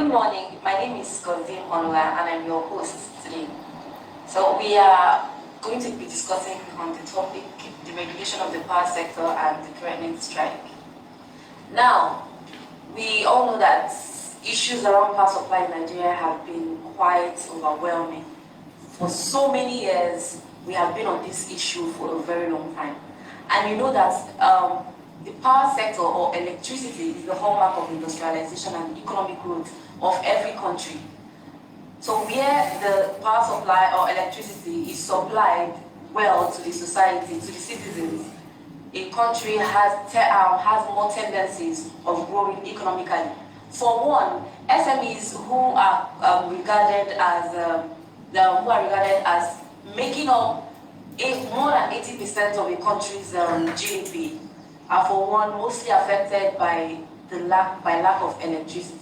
Good morning. My name is Godwin Onwa and I'm your host today. So we are going to be discussing on the topic, the regulation of the power sector and the threatening strike. Now, we all know that issues around power supply in Nigeria have been quite overwhelming. For so many years, we have been on this issue for a very long time. And you know that the power sector or electricity is the hallmark of industrialization and economic growth of every country. So where the power supply or electricity is supplied well to the society, to the citizens, a country has more tendencies of growing economically. For one, SMEs who are regarded as making up more than 80% of a country's GDP are for one mostly affected by lack of electricity.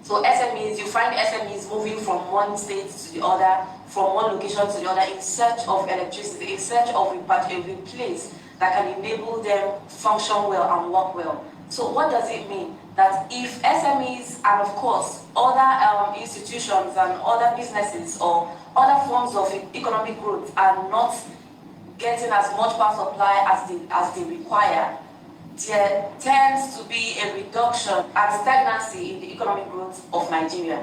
So SMEs, you find SMEs moving from one state to the other, from one location to the other in search of electricity, in search of a place that can enable them function well and work well. So what does it mean? That if SMEs and of course other institutions and other businesses or other forms of economic growth are not getting as much power supply as they require, there tends to be a reduction and stagnancy in the economic growth of Nigeria.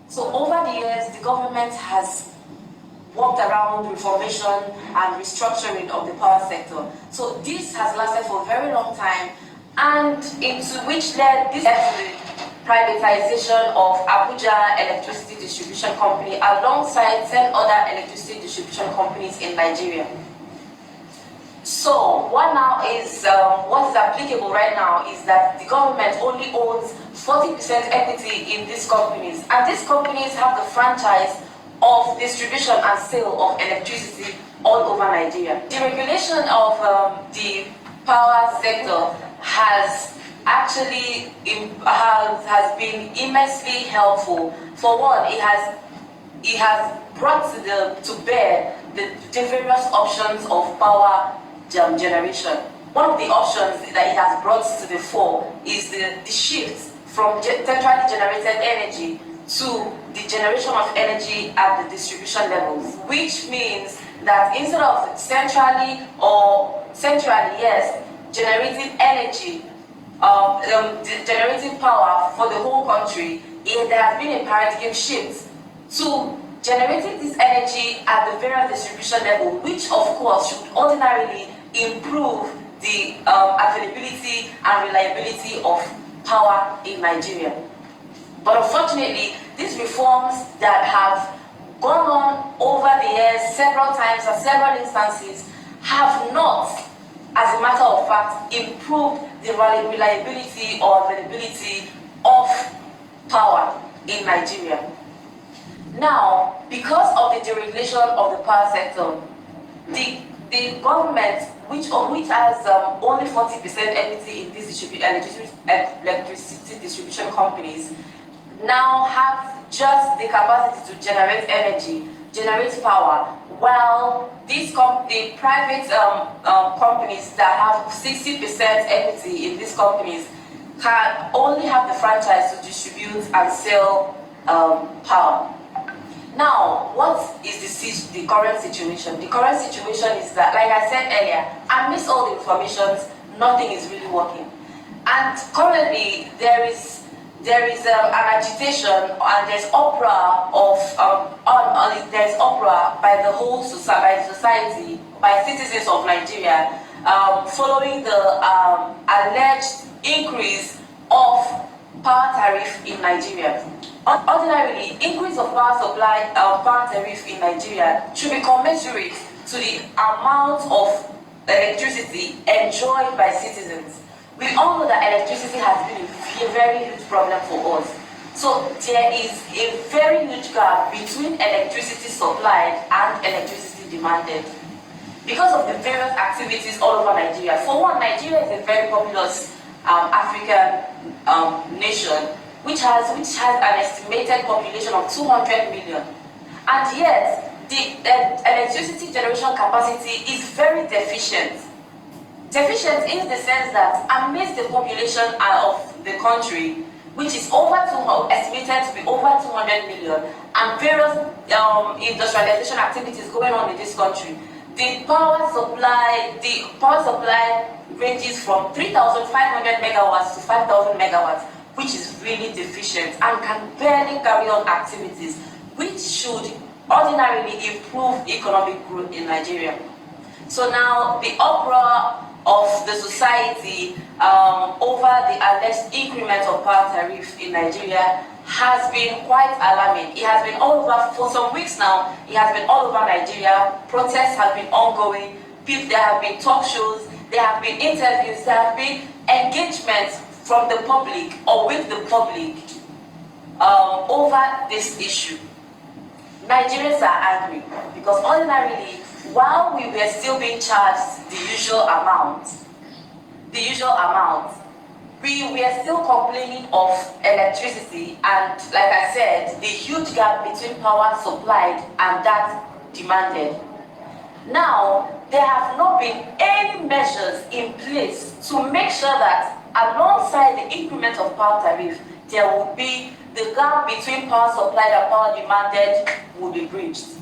So over the years, the government has worked around reformation and restructuring of the power sector. So this has lasted for a very long time, and into which led to the privatization of Abuja Electricity Distribution Company alongside 10 other electricity distribution companies in Nigeria. So what is applicable right now is that the government only owns 40% equity in these companies, and these companies have the franchise of distribution and sale of electricity all over Nigeria. The regulation of the power sector has actually has been immensely helpful. For one, it has brought to bear the various options of power generation. One of the options that it has brought to the fore is the shift from centrally generated energy to the generation of energy at the distribution levels, which means that instead of centrally, generating energy, generating power for the whole country, there has been a paradigm shift to generating this energy at the various distribution level, which of course should ordinarily improve the availability and reliability of power in Nigeria. But unfortunately, these reforms that have gone on over the years several times and several instances have not, as a matter of fact, improved the reliability or availability of power in Nigeria. Now, because of the deregulation of the power sector, the government, which has only 40% equity in these electricity distribution companies, now have just the capacity to generate energy, generate power, while the private companies that have 60% equity in these companies can only have the franchise to distribute and sell power. Now, what is the current situation? The current situation is that, like I said earlier, amidst all the information, nothing is really working. And currently, there is an agitation and there's uproar by the whole society, by citizens of Nigeria, following the alleged increase of power tariff in Nigeria. Ordinarily, increase of power supply power tariff in Nigeria should be commensurate to the amount of electricity enjoyed by citizens. We all know that electricity has been a very huge problem for us. So there is a very huge gap between electricity supplied and electricity demanded because of the various activities all over Nigeria. For one, Nigeria is a very populous African nation, which has an estimated population of 200 million. And yet, the electricity generation capacity is very deficient. Deficient in the sense that amidst the population of the country, which is estimated to be over 200 million, and various industrialization activities going on in this country, the power supply ranges from 3,500 megawatts to 5,000 megawatts, which is really deficient and can barely carry on activities which should ordinarily improve economic growth in Nigeria. So now the uproar of the society over the alleged increment of power tariff in Nigeria has been quite alarming. It has been all over for some weeks now. It has been all over Nigeria. Protests have been ongoing. There have been talk shows. There have been interviews. There have been engagements from the public or with the public over this issue. Nigerians are angry because ordinarily, while we were still being charged the usual amount, we were still complaining of electricity and, like I said, the huge gap between power supplied and that demanded. Now, there have not been any measures in place to make sure that alongside the increment of power tariff, there will be the gap between power supplied and power demanded will be bridged.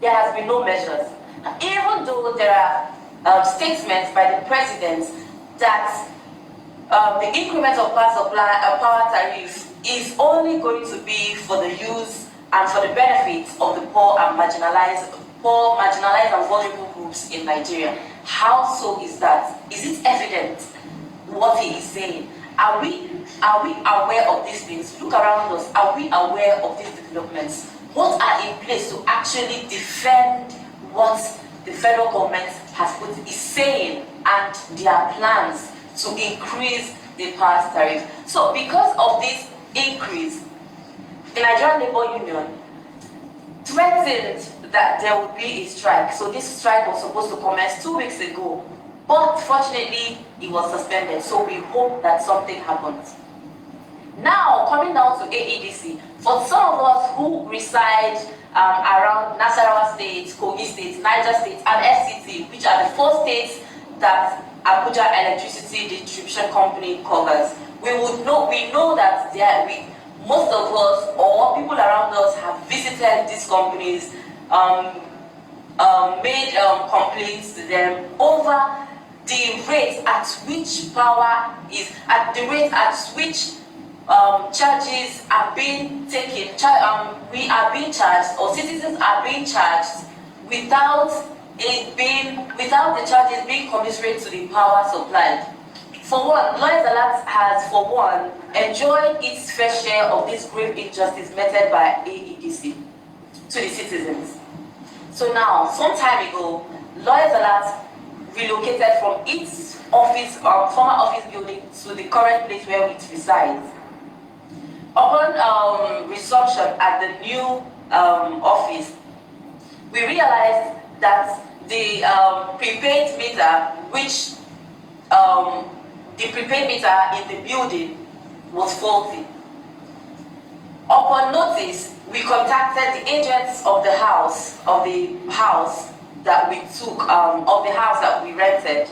There has been no measures. Even though there are statements by the president that the increment of power tariff is only going to be for the use and for the benefits of the poor, marginalized and vulnerable groups in Nigeria. How so is that? Is it evident what he is saying? Are we aware of these things? Look around us. Are we aware of these developments? What are in place to actually defend what the federal government is saying and their plans to increase the power tariff? So because of this increase, the Nigerian Labour Union threatened that there would be a strike. So this strike was supposed to commence 2 weeks ago, but fortunately it was suspended. So we hope that something happens. Now, coming down to AEDC, for some of us who reside around Nasarawa State, Kogi State, Niger State, and FCT, which are the 4 states that Abuja Electricity Distribution Company covers, we know that most of us or people around us have visited these companies, made complaints to them over the rate at which charges are being taken. We are being charged, or citizens are being charged without the charges being commensurate to the power supplied. For one, Lawyers Alert has, for one, enjoyed its fair share of this grave injustice meted by AEDC to the citizens. So now, some time ago, Lawyers Alert relocated from its former office building to the current place where it resides. Upon resumption at the new office, we realized that the prepaid meter, in the building was faulty. Upon notice, we contacted the agents of the house that we took, of the house that we rented,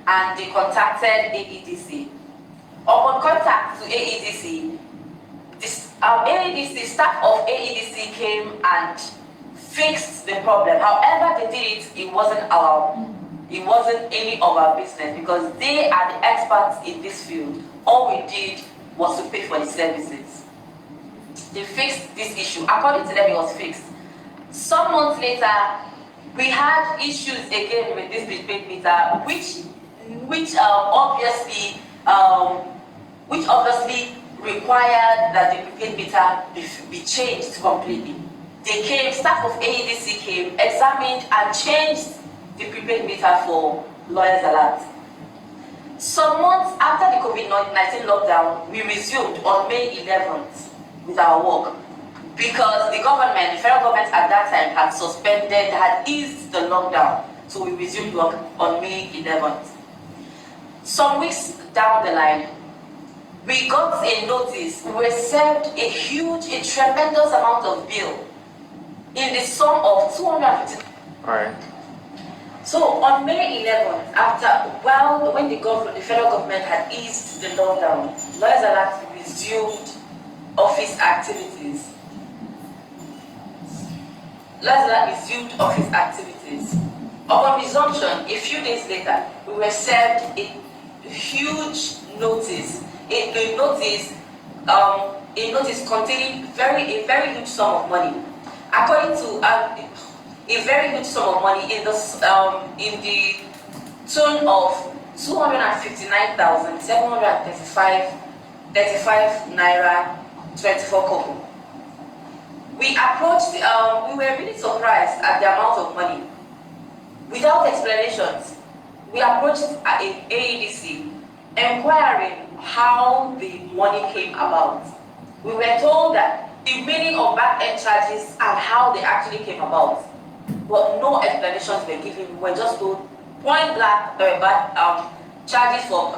and they contacted AEDC. Upon contact to AEDC, the staff of AEDC came and fixed the problem. However they did it, it wasn't any of our business because they are the experts in this field. All we did was to pay for the services. They fixed this issue. According to them, it was fixed. Some months later, we had issues again with this prepaid meter, which obviously required that the prepaid meter be changed completely. Staff of AEDC came, examined and changed the prepaid meter for Lawyers Alert. Some months after the COVID-19 lockdown, we resumed on May 11th with our work because the federal government at that time had eased the lockdown. So we resumed work on May 11th. Some weeks down the line, we got a notice. We were served a tremendous amount of bill in the sum of 250. All right. So on May 11th, when the federal government had eased the lockdown, Lawyers Alert resumed office activities. Lazarus resumed office activities. Upon resumption, a few days later, we were served a huge notice. A notice containing a very huge sum of money. According to a very huge sum of money in the tune of 259,735 naira 24 kobo. We approached. We were really surprised at the amount of money. Without explanations, we approached AEDC, inquiring how the money came about. We were told that the meaning of back-end charges and how they actually came about, but no explanations were given. We were just told point blank charges for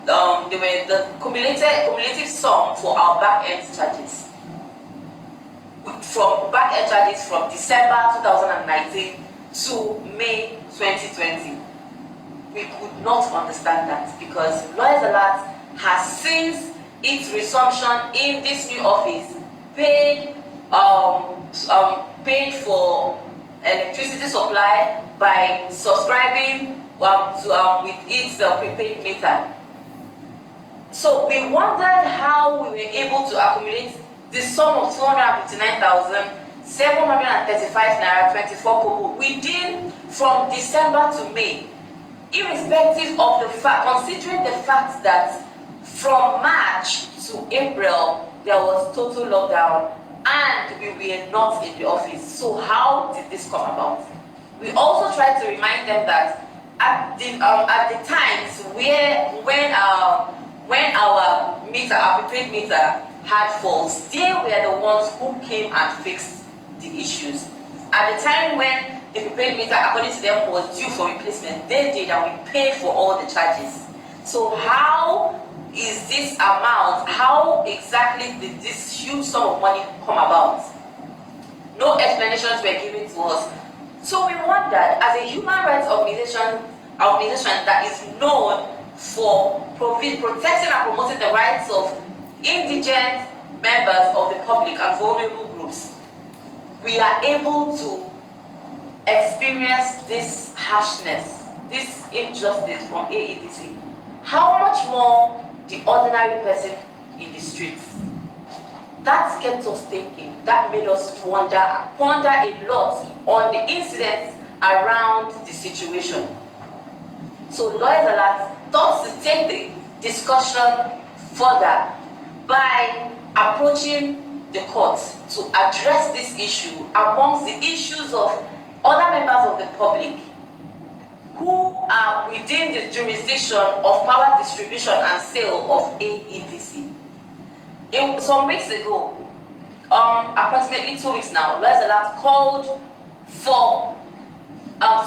they were the cumulative sum for our back-end charges. From back-end charges from December 2019 to May 2020. We could not understand that because Lawyers Alert has since its resumption in this new office paid for electricity supply by subscribing with its prepaid meter. So we wondered how we were able to accumulate the sum of 259,735 naira 24 kobo within from December to May, irrespective of the fact, considering the fact that from March to April there was total lockdown and we were not in the office. So how did this come about? We also tried to remind them that at the times when our prepaid meter had faults, they were the ones who came and fixed the issues. At the time when the prepaid meter, according to them, was due for replacement, they did, and we paid for all the charges. So how is this amount, how exactly did this huge sum of money come about? No explanations were given to us. So we wondered, as a human rights organization that is known for protecting and promoting the rights of indigent members of the public and vulnerable groups, we are able to experience this harshness, this injustice from AEDC. How much more the ordinary person in the streets? That kept us thinking. That made us ponder a lot on the incidents around the situation. So Lawyers Alert thought to take the discussion further by approaching the court to address this issue amongst the issues of other members of the public who are within the jurisdiction of power distribution and sale of AEDC. Some weeks ago, approximately 2 weeks now, Lawyers Alert called for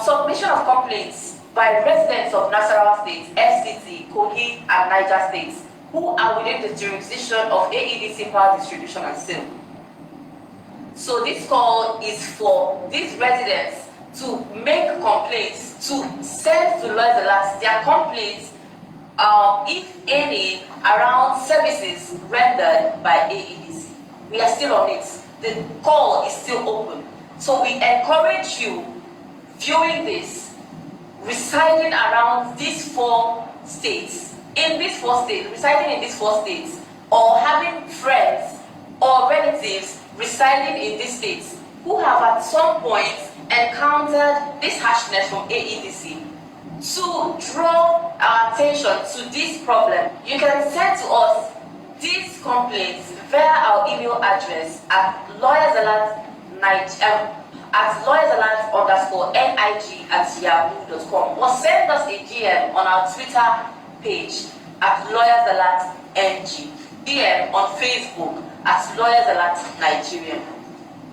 submission of complaints by residents of Nasarawa State, FCT, Kogi, and Niger States, who are within the jurisdiction of AEDC power distribution and sale. So this call is for these residents to make complaints, to send to Lawyers Alert their complaints, if any, around services rendered by AEDC. We are still on it. The call is still open. So we encourage you, viewing this, residing around these 4 states, residing in these 4 states, or having friends or relatives residing in these states who have at some point encountered this harshness from AEDC, to draw our attention to this problem, you can send to us these complaints via our email address at lawyersalert_nig@yahoo.com, or send us a DM on our Twitter page at lawyersalertng, DM on Facebook at lawyersalertnigerian.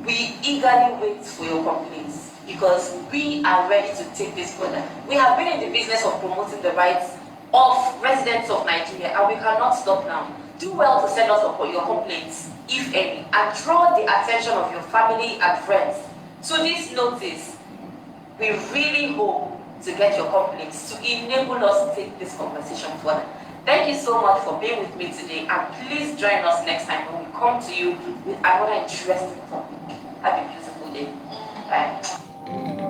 We eagerly wait for your complaints because we are ready to take this further. We have been in the business of promoting the rights of residents of Nigeria, and we cannot stop now. Do well to send us your complaints, if any, and draw the attention of your family and friends to this notice. We really hope to get your complaints to enable us to take this conversation further. Thank you so much for being with me today, and please join us next time when we come to you with another interesting topic. Have a beautiful day. Bye.